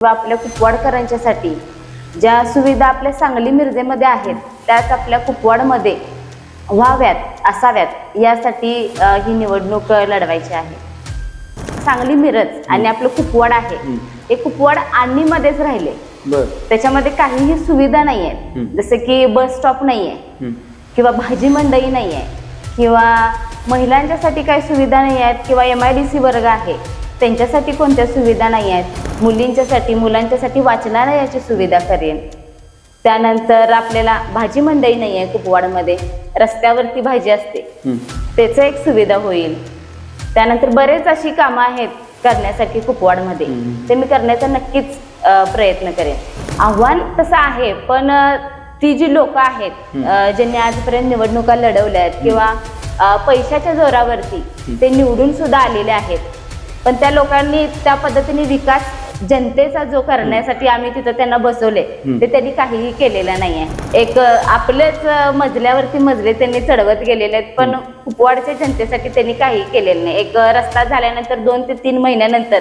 आपल्या कुपवाडकरांच्यासाठी ज्या सुविधा आपल्या सांगली मिरजेमध्ये आहेत त्याच आपल्या कुपवाडमध्ये व्हाव्यात असाव्यात यासाठी ही निवडणूक लढवायची आहे। सांगली मिरज आणि आपलं कुपवाड आहे हे कुपवाड आणीमध्येच राहिले। त्याच्यामध्ये काहीही सुविधा नाही आहेत, जसे की बस स्टॉप नाही आहे किंवा भाजी मंडई नाही आहे किंवा महिलांच्यासाठी काही सुविधा नाही आहेत किंवा MIDC वर्ग आहे त्यांच्यासाठी कोणत्या सुविधा नाही आहेत। मुलांच्यासाठी वाचनालयाची सुविधा करेन। त्यानंतर आपल्याला भाजी मंडई नाही आहे कुपवाडमध्ये, रस्त्यावरती भाजी असते त्याचं एक सुविधा होईल। त्यानंतर बरेच अशी कामं आहेत करण्यासाठी कुपवाडमध्ये, ते मी करण्याचा नक्कीच प्रयत्न करेन। आव्हान तसं आहे, पण ती जी लोक आहेत ज्यांनी आजपर्यंत निवडणुका लढवल्या आहेत किंवा पैशाच्या जोरावरती ते निवडून सुद्धा आलेले आहेत, पण त्या लोकांनी त्या पद्धतीने विकास जनतेचा जो करण्यासाठी आम्ही तिथं त्यांना बसवले ते त्यांनी काहीही केलेलं नाहीये। एक आपलेच मजल्यावरती मजले त्यांनी चढवत गेलेले आहेत, पण कुपवाडच्या जनतेसाठी त्यांनी काही केलेलं नाही। एक रस्ता झाल्यानंतर 2 ते 3 महिन्यानंतर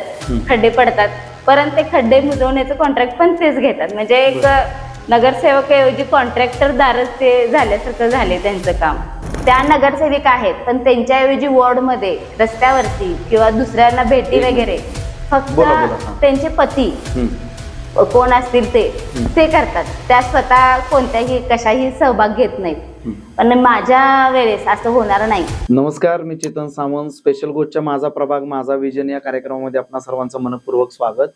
खड्डे पडतात, परंतु ते खड्डे बुजवण्याचं कॉन्ट्रॅक्ट पण तेच घेतात। म्हणजे एक नगरसेवकाऐवजी कॉन्ट्रॅक्टरदारच ते झाल्यासारखं झाले त्यांचं काम। त्या नगरसेविका आहेत, पण त्यांच्याऐवजी वॉर्डमध्ये रस्त्यावरती किंवा दुसऱ्यांना भेटी वगैरे फक्त त्यांचे पती कोण असतील ते करतात, त्या स्वतः कोणत्याही कशाही सहभाग घेत नाहीत। पण माझ्या वेळेस असं होणार नाही। नमस्कार, मी चेतन सावंत। स्पेशल गोष्टच्या माझा प्रभाग माझा विजन या कार्यक्रमामध्ये आपणा सर्वांचं मनपूर्वक स्वागत।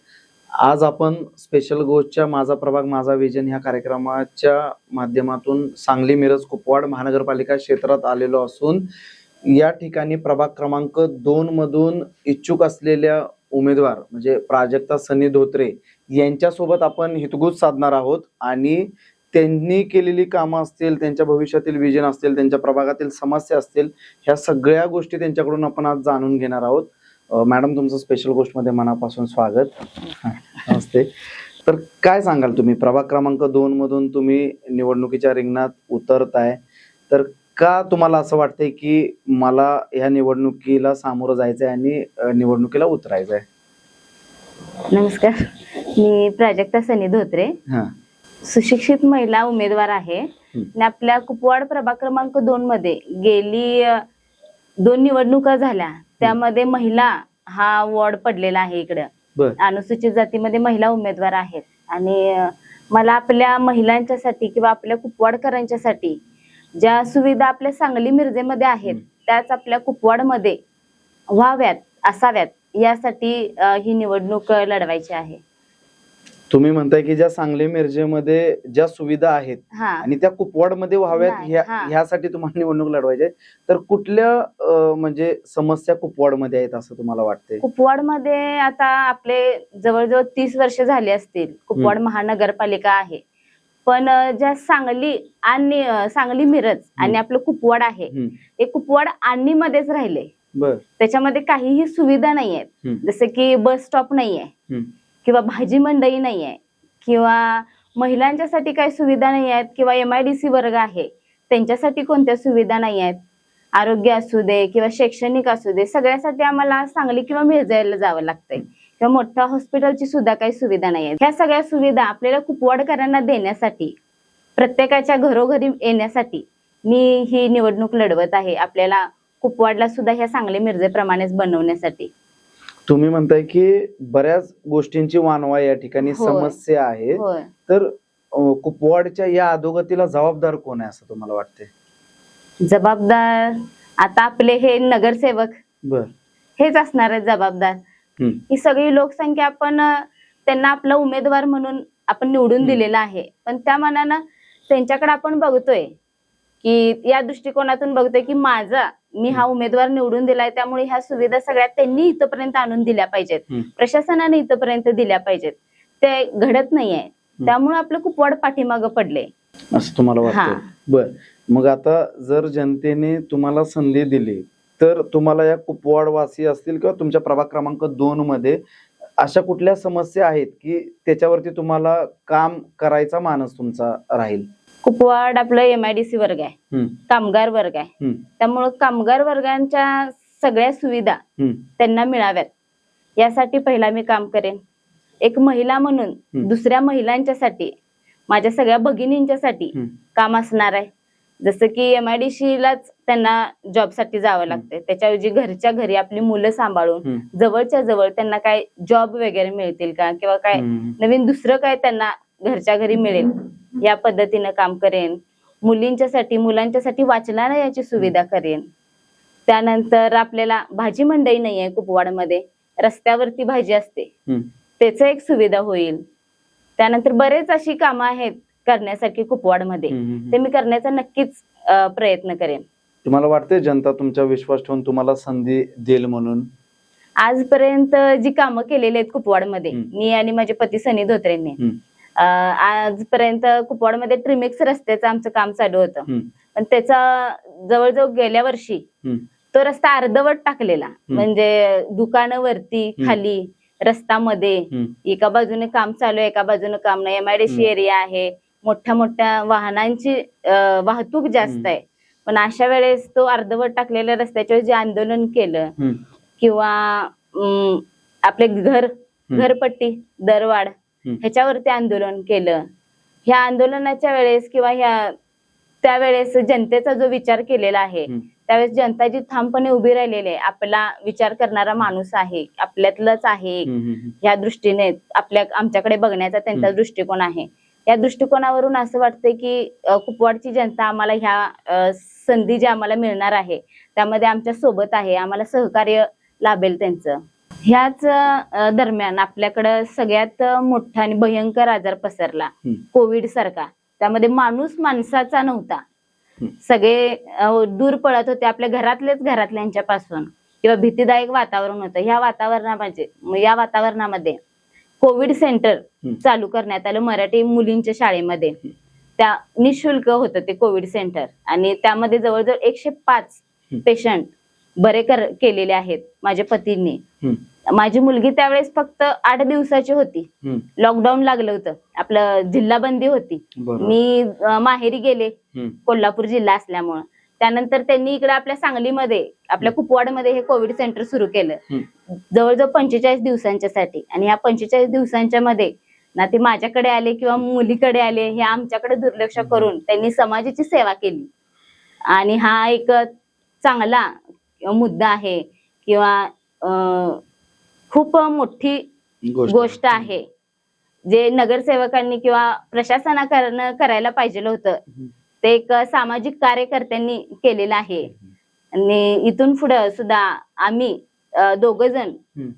आज आपण स्पेशल गोष्टच्या माझा प्रभाग माझा विजन ह्या कार्यक्रमाच्या माध्यमातून सांगली मिरज कुपवाड महानगरपालिका क्षेत्रात आलेलो असून या ठिकाणी प्रभाग क्रमांक 2 मधून इच्छुक असलेल्या उमेदवार म्हणजे प्राजक्ता सनी धोत्रे यांच्यासोबत आपण हितगुज साधणार आहोत आणि त्यांनी केलेली कामं असतील, त्यांच्या भविष्यातील विजन असतील, त्यांच्या प्रभागातील समस्या असतील, ह्या सगळ्या गोष्टी त्यांच्याकडून आपण आज जाणून घेणार आहोत। मॅडम, तुमचं स्पेशल गोष्ट मध्ये मनापासून स्वागत। नमस्ते। तर काय सांगाल तुम्ही, प्रभाग क्रमांक 2 मधून तुम्ही निवडणुकीच्या रिंगणात उतरताय, तर का तुम्हाला असं वाटतंय की मला ह्या निवडणुकीला सामोरं जायचंय आणि निवडणुकीला उतरायचंय? नमस्कार, मी प्राजक्ता सनी धोत्रे, सुशिक्षित महिला उमेदवार आहे आणि आपल्या कुपवाड प्रभाग क्रमांक 2 मध्ये गेली 2 निवडणुका झाल्या, त्यामध्ये महिला हा वॉर्ड पडलेला आहे। इकडं अनुसूचित जातीमध्ये महिला उमेदवार आहेत आणि मला आपल्या महिलांच्यासाठी किंवा आपल्या कुपवाडकरांच्यासाठी ज्या सुविधा आपल्या सांगली मिरजेमध्ये आहेत त्याच आपल्या कुपवाडमध्ये व्हाव्यात असाव्यात यासाठी ही निवडणूक लढवायची आहे। तुम्ही म्हणताय की ज्या सांगली मिरजेमध्ये ज्या सुविधा आहेत आणि त्या कुपवाडमध्ये व्हाव्यात ह्यासाठी तुम्हाला निवडणूक लढवायची आहे, तर कुठल्या म्हणजे समस्या कुपवाडमध्ये आहेत असं तुम्हाला वाटतंय? कुपवाडमध्ये आता आपले जवळजवळ 30 वर्ष झाले असतील कुपवाड महानगरपालिका आहे, पण ज्या सांगली मिरज आणि आपलं कुपवाड आहे हे कुपवाड आणीमध्येच राहिले। त्याच्यामध्ये काहीही सुविधा नाही आहेत, जसे की बस स्टॉप नाही आहे किंवा भाजी मंडई नाही आहे किंवा महिलांच्यासाठी काही सुविधा नाही आहेत किंवा MIDC वर्ग आहे त्यांच्यासाठी कोणत्या सुविधा नाही आहेत। आरोग्य असू दे किंवा शैक्षणिक असू दे, सगळ्यासाठी आम्हाला सांगली किंवा मिरजेला जावं लागतंय किंवा मोठ्या हॉस्पिटलची सुद्धा काही सुविधा नाही आहेत। ह्या सगळ्या सुविधा आपल्याला कुपवाडकरांना देण्यासाठी, प्रत्येकाच्या घरोघरी येण्यासाठी मी ही निवडणूक लढवत आहे, आपल्याला कुपवाडला सुद्धा ह्या सांगली मिरजेप्रमाणेच बनवण्यासाठी। तुम्ही म्हणताय की बऱ्याच गोष्टींची वानवा या ठिकाणी समस्या आहे, तर कुपवाडच्या या अधोगतीला जबाबदार कोण आहे असं तुम्हाला वाटतंय? जबाबदार आता आपले हे नगरसेवक हेच असणार आहेत जबाबदार। ही सगळी लोकसंख्या आपण त्यांना आपला उमेदवार म्हणून आपण निवडून दिलेला आहे, पण त्या मानानं त्यांच्याकडे आपण बघतोय की या दृष्टिकोनातून बघतोय की मी हा उमेदवार निवडून दिलाय, त्यामुळे ह्या सुविधा सगळ्या त्यांनी इथपर्यंत आणून दिल्या पाहिजेत, प्रशासनाने इथपर्यंत दिल्या पाहिजेत, ते घडत नाहीये, त्यामुळे आपलं कुपवाड पाठीमागं पडले असं तुम्हाला वाटतं? बर, मग आता जर जनतेने तुम्हाला संधी दिली तर तुम्हाला या कुपवाडवासी असतील किंवा तुमच्या प्रभाग क्रमांक 2 मध्ये अशा कुठल्या समस्या आहेत की त्याच्यावरती तुम्हाला काम करायचा मानस तुमचा राहील? कुपवाड आपलं MIDC वर्ग आहे, कामगार वर्ग आहे, त्यामुळे कामगार वर्गांच्या सगळ्या सुविधा त्यांना मिळाव्यात यासाठी पहिला मी काम करेन। एक महिला म्हणून दुसऱ्या महिलांच्यासाठी, माझ्या सगळ्या भगिनींच्यासाठी काम असणार आहे. जसं की MIDC लाच त्यांना जॉबसाठी जावं लागतंय, त्याच्याऐवजी घरच्या घरी आपली मुलं सांभाळून जवळच्या जवळ त्यांना काय जॉब वगैरे मिळतील का, किंवा काय नवीन दुसरं काय त्यांना घरच्या घरी मिळेल या पद्धतीनं काम करेन. मुलींच्यासाठी मुलांच्यासाठी वाचनालयाची सुविधा करेन. त्यानंतर आपल्याला भाजी मंडई नाहीये कुपवाडमध्ये, रस्त्यावरती भाजी असते, त्याचं एक सुविधा होईल. त्यानंतर बरेच अशी कामं आहेत करण्यासारखी कुपवाडमध्ये, ते मी करण्याचा नक्कीच प्रयत्न करेन. तुम्हाला वाटते जनता तुमचा विश्वास ठेवून तुम्हाला संधी देईल म्हणून? आजपर्यंत जी कामं केलेली आहेत कुपवाडमध्ये, मी आणि माझे पती सनी धोत्रेंनी, आजपर्यंत कुपवाडमध्ये ट्रिमिक्स रस्त्याचं आमचं काम चालू होतं, पण त्याचा जवळजवळ गेल्या वर्षी तो रस्ता अर्धवट टाकलेला. म्हणजे दुकानं वरती खाली, रस्ता मध्ये, एका बाजूने काम चालू आहे, एका बाजूने काम नाही. MIDC एरिया आहे, मोठ्या मोठ्या वाहनांची वाहतूक जास्त आहे, पण अशा वेळेस तो अर्धवट टाकलेल्या रस्त्याच्यावर जे आंदोलन केलं, किंवा आपले घरपट्टी दरवाढ ह्याच्यावरती आंदोलन केलं, ह्या आंदोलनाच्या वेळेस किंवा त्यावेळेस जनतेचा जो विचार केलेला आहे, त्यावेळेस जनता जी ठामपणे उभी राहिलेली आहे, आपला विचार करणारा माणूस आहे, आपल्यातलंच आहे, ह्या दृष्टीने आमच्याकडे बघण्याचा त्यांचा दृष्टिकोन आहे. या दृष्टिकोनावरून असं वाटतंय की कुपवाडची जनता आम्हाला ह्या संधी जी आम्हाला मिळणार आहे त्यामध्ये आमच्या सोबत आहे, आम्हाला सहकार्य लाभेल त्यांचं. ह्याच दरम्यान आपल्याकडं सगळ्यात मोठा आणि भयंकर आजार पसरला, कोविड सारखा. त्यामध्ये माणूस माणसाचा नव्हता, सगळे दूर पळत होते आपल्या घरातल्यांच्यापासून, किंवा भीतीदायक वातावरण होतं. या वातावरणामध्ये कोविड सेंटर चालू करण्यात आलं मराठी मुलींच्या शाळेमध्ये. त्या निशुल्क होतं ते कोविड सेंटर, आणि त्यामध्ये जवळजवळ 105 पेशंट बरे केलेले आहेत माझ्या पतींनी. माझी मुलगी त्यावेळेस फक्त 8 दिवसाची होती, लॉकडाऊन लागलं होतं, आपलं जिल्हाबंदी होती. मी माहेरी गेले, कोल्हापूर जिल्हा असल्यामुळं. त्यानंतर त्यांनी इकडे आपल्या सांगलीमध्ये, आपल्या कुपवाडमध्ये हे कोविड सेंटर सुरू केलं, जवळजवळ 45 दिवसांच्यासाठी. आणि ह्या 45 दिवसांच्या मध्ये ना ते माझ्याकडे आले किंवा मुलीकडे आले, हे आमच्याकडे दुर्लक्ष करून त्यांनी समाजाची सेवा केली. आणि हा एक चांगला मुद्दा आहे, किंवा खूप मोठी गोष्ट आहे, जे नगरसेवकांनी किंवा प्रशासनाकडनं करायला पाहिजे होतं, ते एक सामाजिक कार्यकर्त्यांनी केलेलं आहे. आणि इथून पुढे सुद्धा आम्ही दोघ जण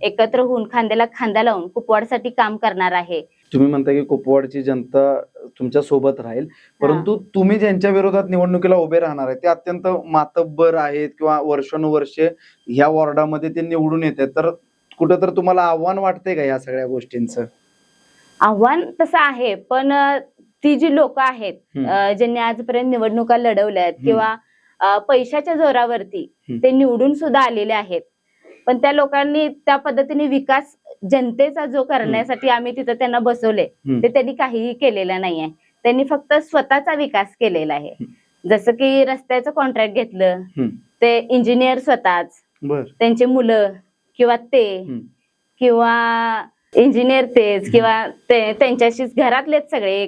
एकत्र होऊन खांद्याला खांदा लावून कुपवाडसाठी काम करणार आहे. तुम्ही म्हणता की कुपवाडची जनता तुमच्या सोबत राहील, परंतु तुम्ही ज्यांच्या विरोधात निवडणुकीला उभे राहणार आहे ते अत्यंत मातब्बर आहेत किंवा वर्षानुवर्षे ह्या वॉर्डामध्ये ते निवडून येतात, तर कुठं तर तुम्हाला आव्हान वाटतंय का या सगळ्या गोष्टींचं? आव्हान तसं आहे, पण ती जी लोक आहेत ज्यांनी आजपर्यंत निवडणुका लढवल्यात किंवा पैशाच्या जोरावरती ते निवडून सुद्धा आलेले आहेत, पण त्या लोकांनी त्या पद्धतीने विकास जनतेचा जो करण्यासाठी आम्ही तिथं त्यांना बसवले ते त्यांनी काहीही केलेलं नाहीये. त्यांनी फक्त स्वतःचा विकास केलेला आहे. जसं की रस्त्याचं कॉन्ट्रॅक्ट घेतलं, ते इंजिनियर स्वतःच, त्यांची मुलं किंवा ते, किंवा इंजिनियर तेच, किंवा त्यांच्याशीच घरातलेच सगळे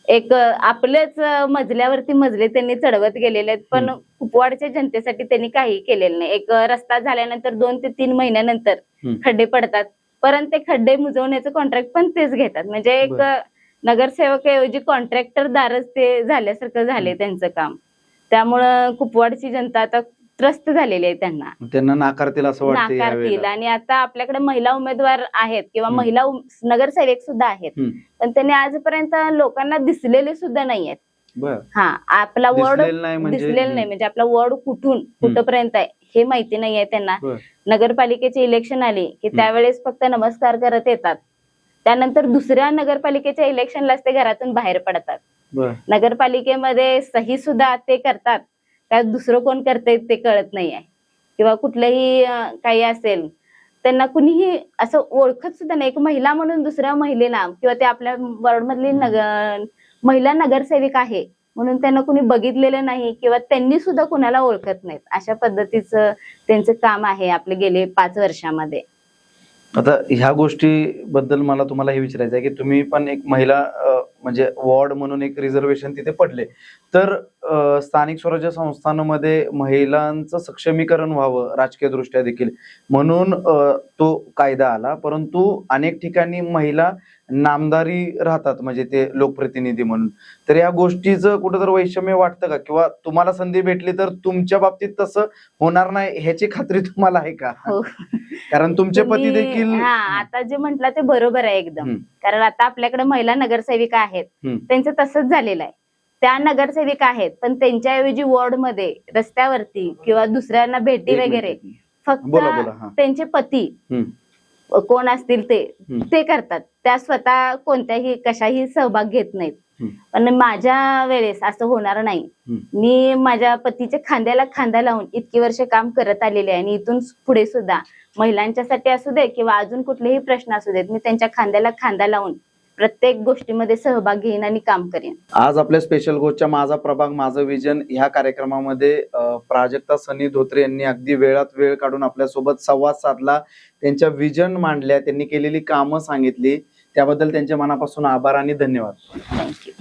एक आपल्याच मजल्यावरती मजले त्यांनी चढवत गेलेले आहेत, पण कुपवाडच्या जनतेसाठी त्यांनी काही केलेलं नाही. एक रस्ता झाल्यानंतर 2 ते 3 महिन्यानंतर खड्डे पडतात, परंतु ते खड्डे मुजवण्याचं कॉन्ट्रॅक्ट पण तेच घेतात. म्हणजे एक नगरसेवकाऐवजी कॉन्ट्रॅक्टरदारच ते झाल्यासारखं झाले त्यांचं काम. त्यामुळं कुपवाडची जनता आता त्रस्त झालेली आहे, त्यांना नाकारतील असं वाटतं, नाकारतील. आणि आता आपल्याकडे महिला उमेदवार आहेत किंवा महिला नगरसेवक सुद्धा आहेत, पण त्यांनी आजपर्यंत लोकांना दिसलेले सुद्धा नाहीयेत. हा, आपला वॉर्ड दिसलेला नाही, म्हणजे आपला वॉर्ड कुठपर्यंत आहे हे माहिती नाहीये त्यांना. नगरपालिकेचे इलेक्शन आले की त्यावेळेस फक्त नमस्कार करत येतात, त्यानंतर दुसऱ्या नगरपालिकेच्या इलेक्शनलाच ते घरातून बाहेर पडतात. नगरपालिकेमध्ये सही सुद्धा ते करतात, त्यात दुसरं कोण करते ते कळत नाही आहे, किंवा कुठलंही काही असेल त्यांना कुणीही असं ओळखत सुद्धा नाही. एक महिला म्हणून दुसऱ्या महिलेला, किंवा ते आपल्या वॉर्डमधली महिला नगरसेविक आहे म्हणून त्यांना कुणी बघितलेलं नाही, किंवा त्यांनी सुद्धा कुणाला ओळखत नाहीत. अशा पद्धतीचं त्यांचं काम आहे आपले गेले 5 वर्षामध्ये. आता ह्या गोष्टीबद्दल मला तुम्हाला हे विचारायचं आहे की तुम्ही पण एक महिला म्हणजे वॉर्ड म्हणून एक रिझर्वेशन तिथे पडले, तर स्थानिक स्वराज्य संस्थांमध्ये महिलांचं सक्षमीकरण व्हावं राजकीय दृष्ट्या देखील म्हणून तो कायदा आला, परंतु अनेक ठिकाणी महिला नामदारी राहतात म्हणजे ते लोकप्रतिनिधी म्हणून. तर या गोष्टीचं कुठंतरी वैषम्य वाटतं का, किंवा तुम्हाला संधी भेटली तर तुमच्या बाबतीत तसं होणार नाही ह्याची खात्री तुम्हाला आहे का? हो. कारण तुमचे पती तुम्ही- देखील हा, आता जे म्हटलं ते बरोबर आहे एकदम. हम्म. कारण आता आपल्याकडे महिला नगरसेविका आहेत, हम्म. त्यांचं तसंच झालेलं आहे. त्या नगरसेविका आहेत, पण त्यांच्याऐवजी वॉर्डमध्ये रस्त्यावरती किंवा दुसऱ्यांना भेटी एक वगैरे मिनिट. फक्त बोला, हा. त्यांचे पती हम्म. कोण असतील हम्म. ते करतात. त्या स्वतः कोणत्याही कशाही सहभाग घेत नाहीत. हम्म. पण माझ्या वेळेस असं होणार नाही. हम्म. मी माझ्या पतीच्या खांद्याला खांदा लावून इतकी वर्ष काम करत आलेले आहे आणि इथून पुढे सुद्धा महिलांच्यासाठी असू दे किंवा अजून कुठलेही प्रश्न असू देत, मी त्यांच्या खांद्याला खांदा लावून प्रत्येक गोष्टीमध्ये सहभाग घेईन आणि काम करेन. आज आपल्या स्पेशल गोष्टच्या माझा प्रभाग माझं विजन ह्या कार्यक्रमामध्ये प्राजक्ता सनी धोत्रे यांनी अगदी वेळात वेळ काढून आपल्यासोबत संवाद साधला, त्यांच्या विजन मांडल्या, त्यांनी केलेली कामं सांगितली, त्याबद्दल त्यांच्या मनापासून आभार आणि धन्यवाद. थँक्यू.